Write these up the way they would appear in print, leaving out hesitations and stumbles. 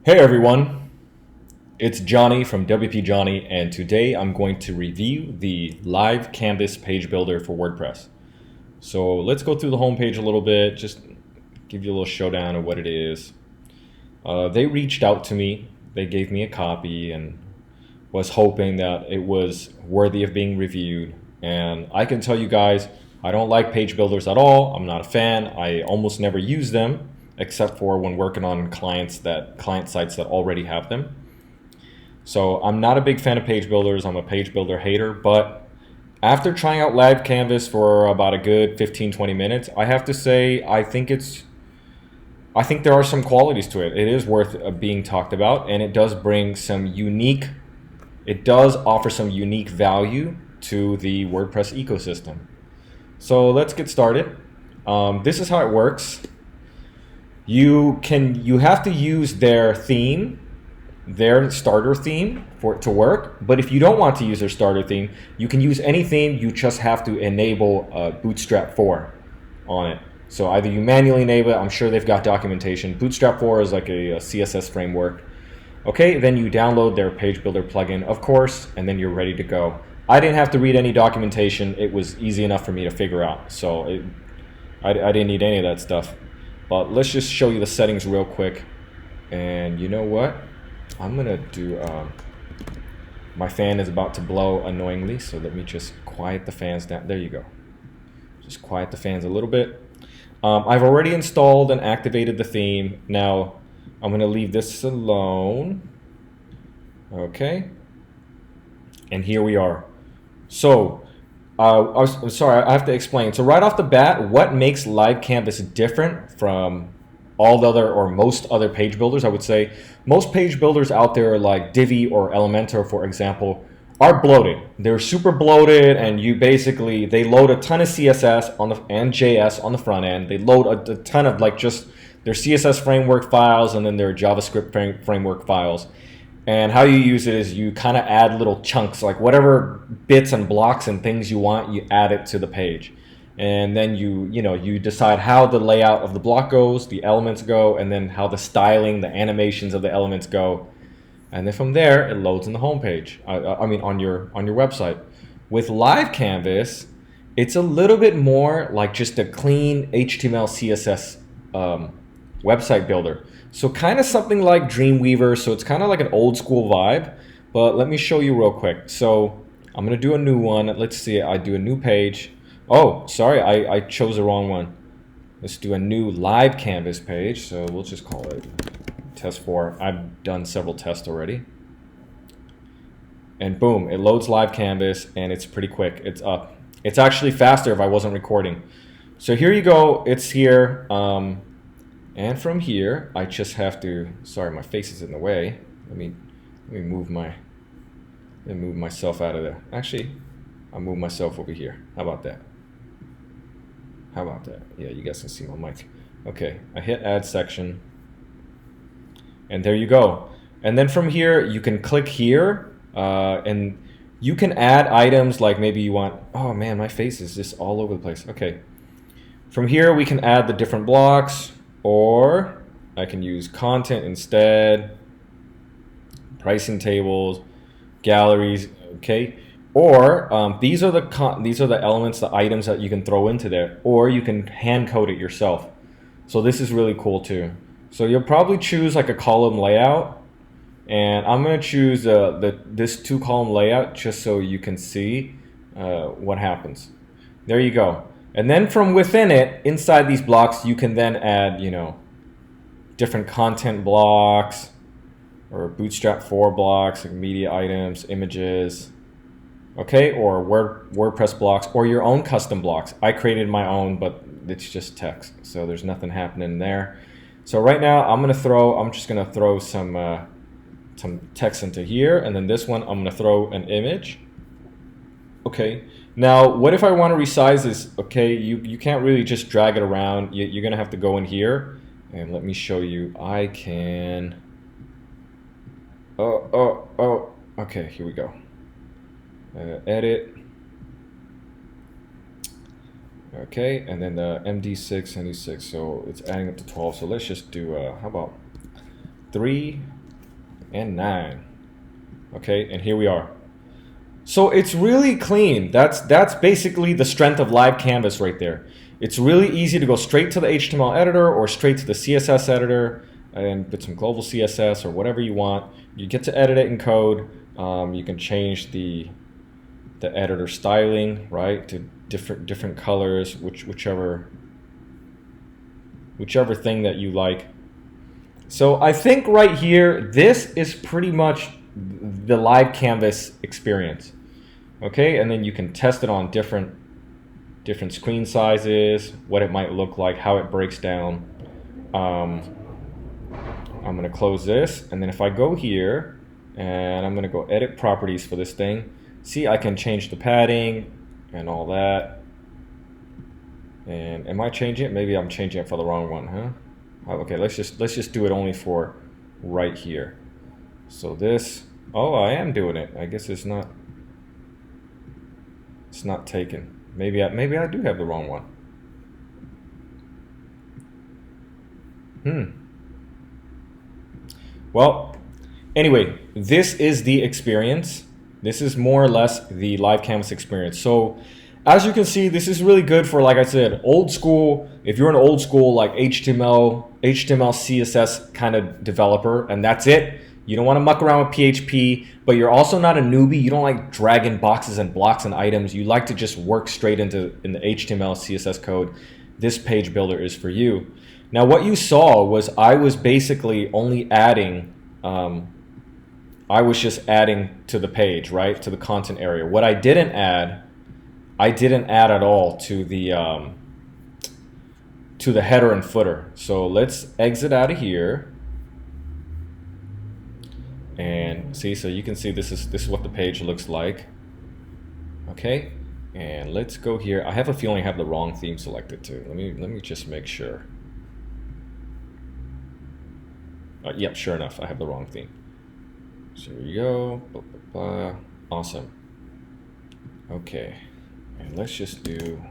Hey everyone, it's Johnny from WP Johnny, and today I'm going to review the LiveCanvas page builder for WordPress. So let's go through the homepage a little bit, just give you a little showdown of what it is. They reached out to me, they gave me a copy, and was hoping that it was worthy of being reviewed. And I can tell you guys, I don't like page builders at all. I'm not a fan. I almost never use them, except for when working on client sites that already have them. So I'm not a big fan of page builders. I'm a page builder hater, but after trying out LiveCanvas for about a good 15-20 minutes, I have to say I think there are some qualities to it. It is worth being talked about, and it does offer some unique value to the WordPress ecosystem. So let's get started. This is how it works. You have to use their theme, their starter theme, for it to work. But if you don't want to use their starter theme, you can use any theme. You just have to enable Bootstrap 4 on it. So either you manually enable it, I'm sure they've got documentation. Bootstrap 4 is like a CSS framework. Okay, then you download their page builder plugin, of course, and then you're ready to go. I didn't have to read any documentation. It was easy enough for me to figure out. So I didn't need any of that stuff. But let's just show you the settings real quick. And you know what? I'm gonna do, my fan is about to blow annoyingly, so let me just quiet the fans down. There you go. Just quiet the fans a little bit. I've already installed and activated the theme. Now, I'm gonna leave this alone. Okay. And here we are. So, I'm sorry, I have to explain. So right off the bat, what makes LiveCanvas different from all the other or most other page builders? I would say most page builders out there like Divi or Elementor, for example, are bloated. They're super bloated, and they load a ton of CSS and JS on the front end. They load a ton of just their CSS framework files and then their JavaScript framework files. And how you use it is you kind of add little chunks, like whatever bits and blocks and things you want, you add it to the page. And then you decide how the layout of the block goes, the elements go, and then how the styling, the animations of the elements go. And then from there, it loads in the home page. On your website. With LiveCanvas, it's a little bit more like just a clean HTML, CSS website builder. So kind of something like Dreamweaver. So it's kind of like an old school vibe. But let me show you real quick. So I'm gonna do a new one. Let's see. I do a new page. Oh, sorry, I chose the wrong one. Let's do a new LiveCanvas page. So we'll just call it test 4. I've done several tests already. And boom, it loads LiveCanvas, and it's pretty quick. It's up. It's actually faster if I wasn't recording. So here you go. It's here. And from here, I just have to, sorry, my face is in the way. Let me move myself out of there. Actually, I'll move myself over here. How about that? How about that? Yeah, you guys can see my mic. Okay, I hit add section. And there you go. And then from here, you can click here, and you can add items like maybe you want, oh man, my face is just all over the place. Okay. From here, we can add the different blocks, or I can use content instead, pricing tables, galleries, okay? Or these are the elements, the items that you can throw into there, or you can hand code it yourself. So this is really cool too. So you'll probably choose like a column layout, and I'm gonna choose this 2-column layout just so you can see what happens. There you go. And then from within it, inside these blocks, you can then add, different content blocks or Bootstrap 4 blocks, like media items, images, okay, or WordPress blocks, or your own custom blocks. I created my own, but it's just text, so there's nothing happening there. So right now, I'm just gonna throw some text into here, and then this one, I'm gonna throw an image. Okay. Now, what if I want to resize this? Okay, you can't really just drag it around. You're gonna have to go in here, and let me show you. I can. Oh. Okay, here we go. Edit. Okay, and then the MD6, MD6, so it's adding up to 12. So let's just do, how about 3, and 9. Okay, and here we are. So it's really clean. That's basically the strength of LiveCanvas right there. It's really easy to go straight to the HTML editor or straight to the CSS editor and put some global CSS or whatever you want. You get to edit it in code. You can change the editor styling, right, to different colors, whichever thing that you like. So I think right here, this is pretty much the LiveCanvas experience. Okay, and then you can test it on different screen sizes, what it might look like, how it breaks down. I'm going to close this, and then if I go here, and I'm going to go edit properties for this thing, see, I can change the padding and all that. And am I changing it? Maybe I'm changing it for the wrong one, huh? Okay, let's just do it only for right here. So this, oh, I am doing it. I guess it's not taken. Maybe I do have the wrong one. Well, anyway, this is the experience. This is more or less the LiveCanvas experience. So as you can see, this is really good for, like I said, old school. If you're an old school like HTML, CSS kind of developer, and that's it. You don't want to muck around with PHP, but you're also not a newbie. You don't like dragging boxes and blocks and items. You like to just work straight in the HTML, CSS code. This page builder is for you. Now, what you saw was I was basically only adding, I was just adding to the page, right, to the content area. What I didn't add at all to the header and footer. So let's exit out of here. And see, so you can see this is what the page looks like. Okay, and let's go here. I have a feeling I have the wrong theme selected too. Let me just make sure. Yep, sure enough, I have the wrong theme. So here you go. Blah, blah, blah. Awesome. Okay, and let's just do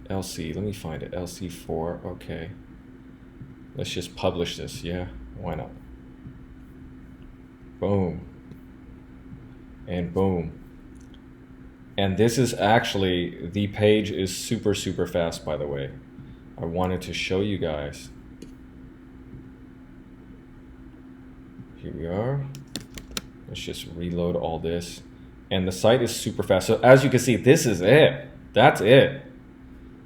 LC. Let me find it. LC4. Okay. Let's just publish this. Yeah, why not? Boom. And boom. And this is actually, the page is super, super fast, by the way. I wanted to show you guys. Here we are. Let's just reload all this. And the site is super fast. So as you can see, this is it. That's it.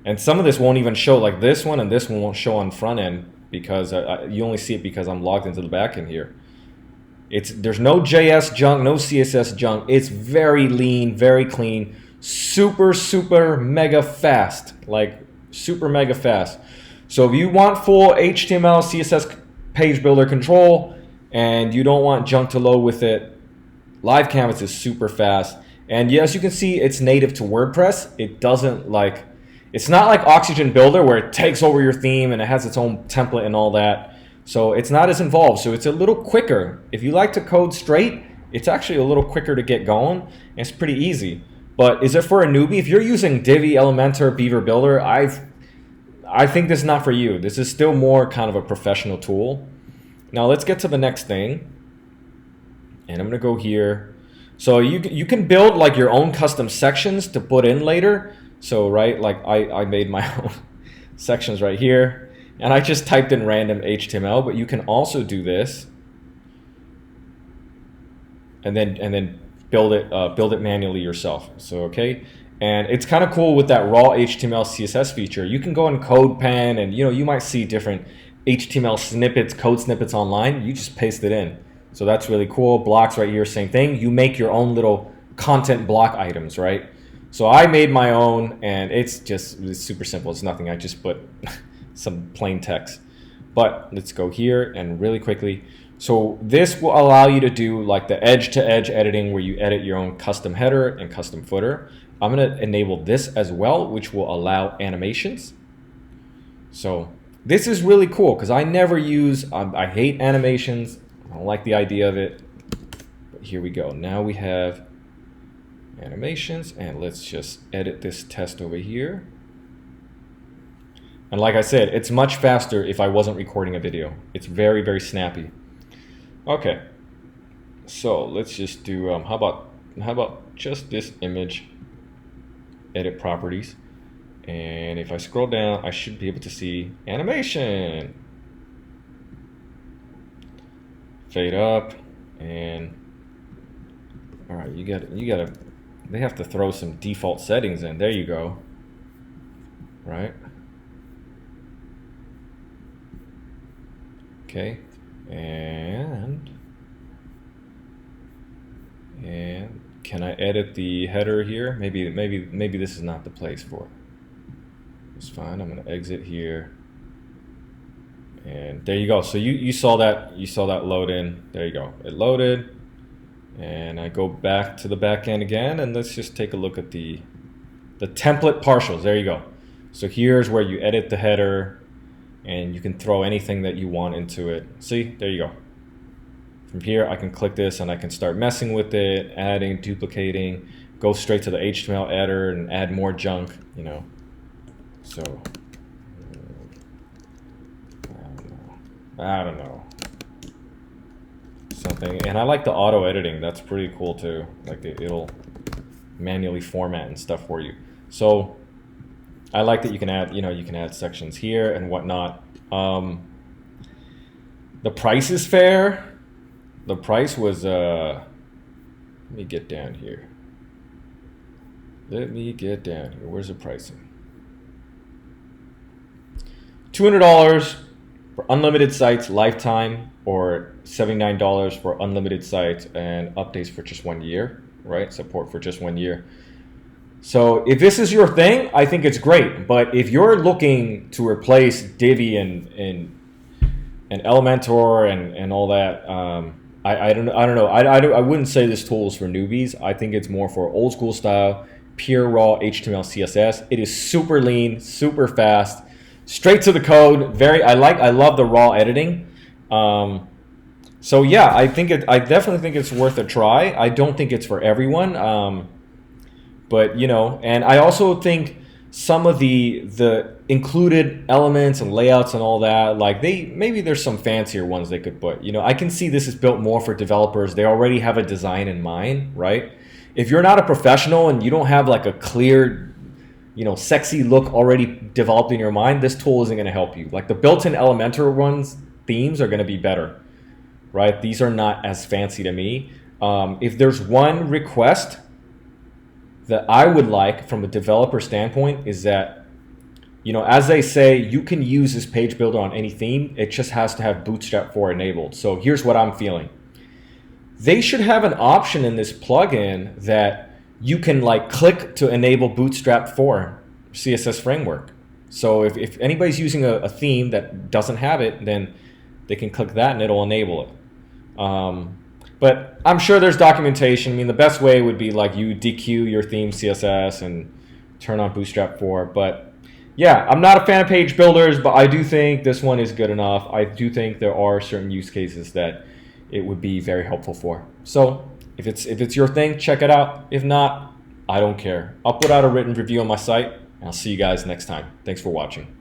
And some of this won't even show, like this one and this one won't show on front end because you only see it because I'm logged into the back end here. There's no JS junk, no CSS junk. It's very lean, very clean, super, super mega fast, like super mega fast. So if you want full HTML, CSS page builder control and you don't want junk to load with it, LiveCanvas is super fast. And yes, you can see it's native to WordPress. It doesn't like, it's not like Oxygen Builder where it takes over your theme and it has its own template and all that. So it's not as involved, so it's a little quicker. If you like to code straight, it's actually a little quicker to get going, and it's pretty easy. But is it for a newbie? If you're using Divi, Elementor, Beaver Builder, I think this is not for you. This is still more kind of a professional tool. Now let's get to the next thing. And I'm gonna go here. So you can build like your own custom sections to put in later. So right, like I made my own sections right here. And I just typed in random HTML, but you can also do this, and then build it manually yourself. So okay, and it's kind of cool with that raw HTML CSS feature. You can go in CodePen, and you might see different HTML snippets, code snippets online. You just paste it in. So that's really cool. Blocks right here, same thing. You make your own little content block items, right? So I made my own, and it's super simple. It's nothing. I just put some plain text. But let's go here and really quickly. So this will allow you to do like the edge-to-edge editing where you edit your own custom header and custom footer. I'm going to enable this as well, which will allow animations. So this is really cool because I never use, I hate animations. I don't like the idea of it. But here we go. Now we have animations, and let's just edit this test over here. And like I said, it's much faster if I wasn't recording a video. It's very, very snappy. Okay, so let's just do, how about just this image, edit properties. And if I scroll down, I should be able to see animation. Fade up, and all right, you gotta, they have to throw some default settings in. There you go. Right. Okay, and can I edit the header here? Maybe this is not the place for it. It's fine. I'm gonna exit here, and there you go. So you saw that load in. There you go. It loaded, and I go back to the back end again, and let's just take a look at the template partials. There you go. So here's where you edit the header, and you can throw anything that you want into it. See, there you go. From here, I can click this and I can start messing with it, adding, duplicating, go straight to the HTML editor and add more junk, you know. So, I don't know. Something, and I like the auto editing. That's pretty cool too. Like it'll manually format and stuff for you. So I like that you can add, you can add sections here and whatnot. The price is fair. The price was, let me get down here. Where's the pricing? $200 for unlimited sites lifetime, or $79 for unlimited sites and updates for just 1 year, right? Support for just 1 year. So if this is your thing, I think it's great. But if you're looking to replace Divi and Elementor and all that, I don't know. I wouldn't say this tool is for newbies. I think it's more for old school style, pure raw HTML CSS. It is super lean, super fast, straight to the code. I love the raw editing. So yeah, I definitely think it's worth a try. I don't think it's for everyone. But and I also think some of the included elements and layouts and all that, like maybe there's some fancier ones they could put. I can see this is built more for developers. They already have a design in mind, right? If you're not a professional and you don't have like a clear, sexy look already developed in your mind, this tool isn't going to help you. Like the built-in Elementor ones, themes are going to be better, right? These are not as fancy to me. If there's one request that I would like from a developer standpoint is that, as they say, you can use this page builder on any theme. It just has to have Bootstrap 4 enabled. So here's what I'm feeling. They should have an option in this plugin that you can like click to enable Bootstrap 4 CSS framework. So if anybody's using a theme that doesn't have it, then they can click that and it'll enable it. But I'm sure there's documentation. I mean, the best way would be like you dequeue your theme CSS and turn on Bootstrap 4. But yeah, I'm not a fan of page builders, but I do think this one is good enough. I do think there are certain use cases that it would be very helpful for. So if it's your thing, check it out. If not, I don't care. I'll put out a written review on my site, and I'll see you guys next time. Thanks for watching.